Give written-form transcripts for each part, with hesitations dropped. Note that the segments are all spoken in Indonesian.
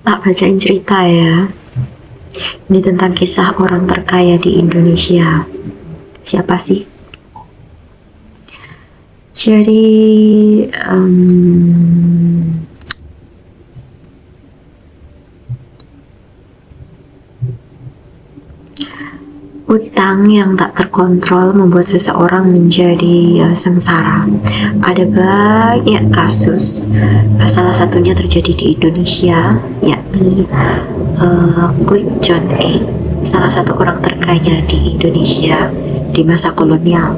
Tak bacain cerita ya. Ini tentang kisah orang terkaya di Indonesia. Siapa sih? Jadi utang yang tak terkontrol membuat seseorang menjadi sengsara. Ada banyak kasus. Salah satunya terjadi di Indonesia, yakni Quick John A, salah satu orang terkaya di Indonesia di masa kolonial.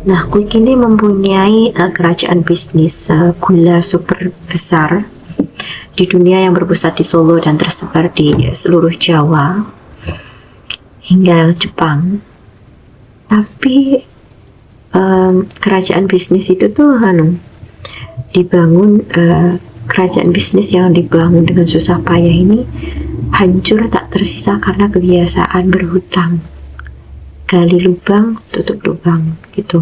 Nah, Quick ini mempunyai kerajaan bisnis gula super besar di dunia yang berpusat di Solo dan tersebar di seluruh Jawa hingga Jepang. Tapi kerajaan bisnis itu tuh dibangun, kerajaan bisnis yang dibangun dengan susah payah ini hancur tak tersisa karena kebiasaan berhutang. Gali lubang, tutup lubang gitu.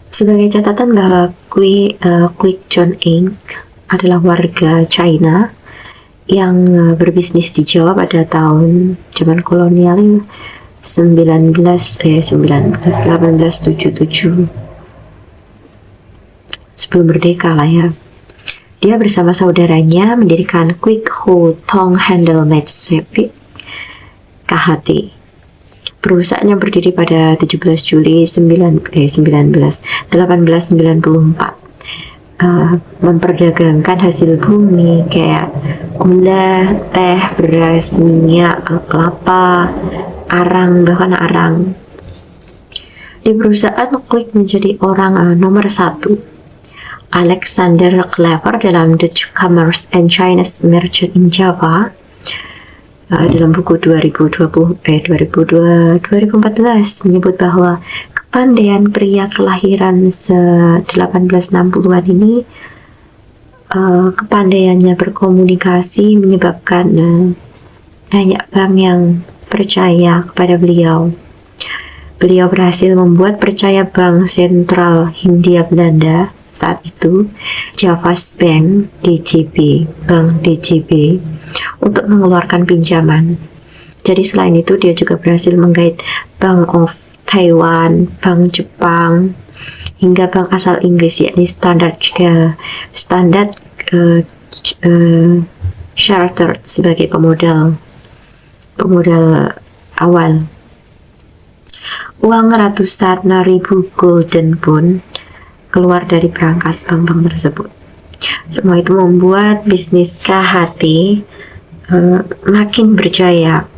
Sebagai catatan bahwa Quick John Inc. adalah warga China yang berbisnis di Jawa pada tahun zaman kolonial 1877 sebelum merdeka lah ya. Dia bersama saudaranya mendirikan Quick Ho Tong Handle Matsepik KHT. Perusahaan yang berdiri pada 17 Juli 1894 memperdagangkan hasil bumi kayak gula, teh, beras, minyak, kelapa, arang, bahkan arang. Di perusahaan Quick menjadi orang nomor 1. Alexander Clever dalam Dutch Commerce and Chinese Merchant in Java dalam buku 2014 menyebut bahwa kepandaian pria kelahiran 1860-an ini, kepandaiannya berkomunikasi menyebabkan banyak bank yang percaya kepada beliau. Beliau berhasil membuat percaya Bank Sentral Hindia Belanda saat itu, Javas Bank DJB, Bank DJB, untuk mengeluarkan pinjaman. Jadi selain itu dia juga berhasil menggait Bank of Taiwan, Bank Jepang, hingga bank asal Inggris yakni Standard Chartered sebagai pemodal awal. Uang ratusan ribu golden bond keluar dari brankas bank-bank tersebut. Semua itu membuat bisnis KHT makin berjaya.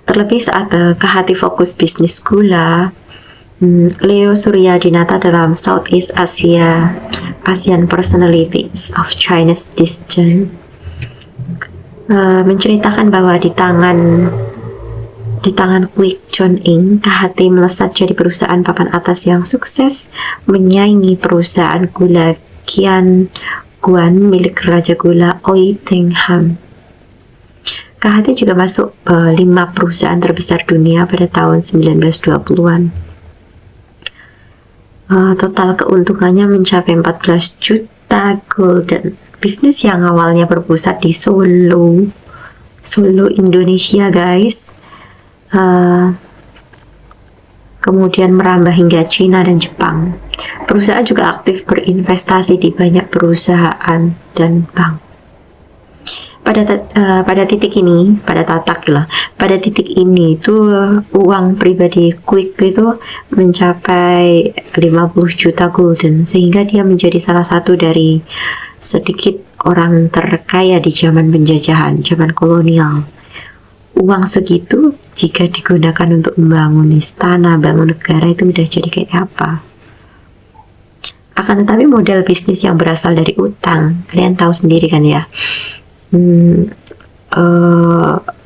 Terlebih saat KHT fokus bisnis gula, Leo Suryadinata dalam Southeast Asian Personalities of Chinese Descent menceritakan bahwa di tangan Quick John Inc., KHT melesat jadi perusahaan papan atas yang sukses menyaingi perusahaan gula Qian Guan milik Raja Gula Oi Teng Ham. KHT juga masuk 5 perusahaan terbesar dunia pada tahun 1920-an. Total keuntungannya mencapai 14 juta golden. Bisnis yang awalnya berpusat di Solo, Indonesia guys, kemudian merambah hingga Cina dan Jepang. Perusahaan juga aktif berinvestasi di banyak perusahaan dan bank. Pada titik ini itu uang pribadi Quick itu mencapai 50 juta golden, sehingga dia menjadi salah satu dari sedikit orang terkaya di zaman penjajahan, zaman kolonial. Uang segitu jika digunakan untuk membangun istana, bangun negara, itu udah jadi kayak apa. Akan tetapi model bisnis yang berasal dari utang, kalian tahu sendiri kan ya,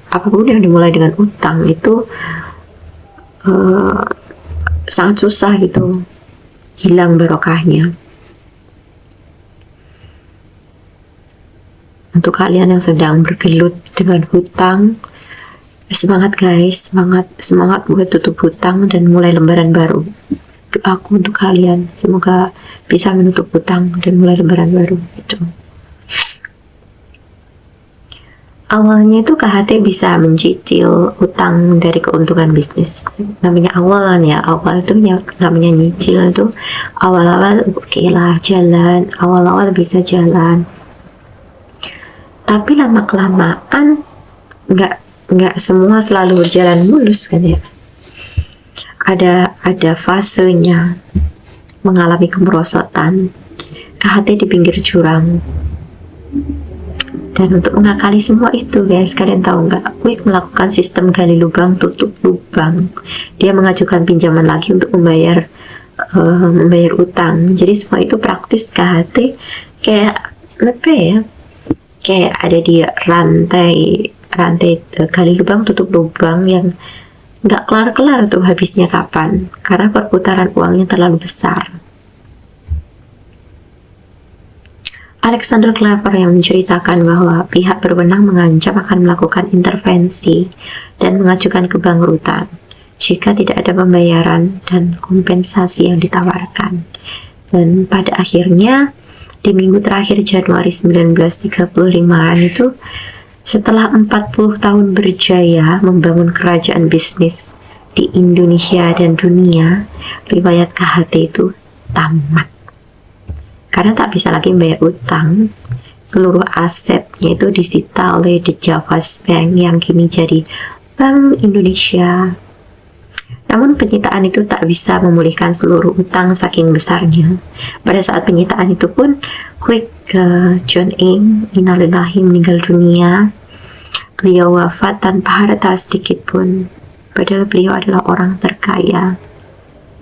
apapun yang dimulai dengan utang itu sangat susah gitu, hilang barokahnya. Untuk kalian yang sedang bergelut dengan hutang, semangat guys, semangat buat tutup hutang dan mulai lembaran baru. Doaku untuk kalian, semoga bisa menutup hutang dan mulai lembaran baru gitu. Awalnya itu KHT bisa mencicil utang dari keuntungan bisnis. Namanya awal ya, awal itu namanya nyicil itu awal-awal oke lah jalan, awal-awal bisa jalan. Tapi lama kelamaan nggak semua selalu berjalan mulus kan ya. Ada fasenya mengalami kemerosotan, KHT di pinggir jurang. Dan untuk mengakali semua itu guys, kalian tahu nggak, Quick melakukan sistem gali lubang tutup lubang. Dia mengajukan pinjaman lagi untuk membayar utang. Jadi semua itu praktis KHT kayak apa ya, kayak ada di rantai gali lubang tutup lubang yang nggak kelar-kelar tuh habisnya kapan, karena perputaran uangnya terlalu besar. Alexander Claver yang menceritakan bahwa pihak berwenang mengancam akan melakukan intervensi dan mengajukan kebangkrutan jika tidak ada pembayaran dan kompensasi yang ditawarkan. Dan pada akhirnya di minggu terakhir Januari 1935-an itu, setelah 40 tahun berjaya membangun kerajaan bisnis di Indonesia dan dunia, riwayat KHT itu tamat. Karena tak bisa lagi membayar utang, seluruh asetnya itu disita oleh The Javas Bank yang kini jadi Bank Indonesia. Namun penyitaan itu tak bisa memulihkan seluruh utang saking besarnya. Pada saat penyitaan itu pun, Quick John Ing innalillahi meninggal dunia. Beliau wafat tanpa harta sedikit pun, padahal beliau adalah orang terkaya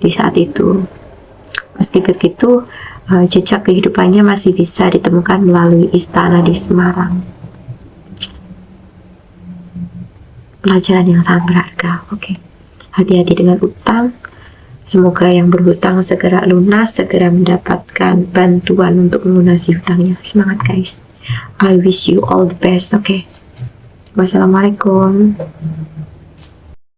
di saat itu. Meski begitu, jejak kehidupannya masih bisa ditemukan melalui istana di Semarang. Pelajaran yang sangat berharga. Oke. Hati-hati dengan utang. Semoga yang berhutang segera lunas, segera mendapatkan bantuan untuk melunasi hutangnya. Semangat guys. I wish you all the best. Oke. Wassalamualaikum.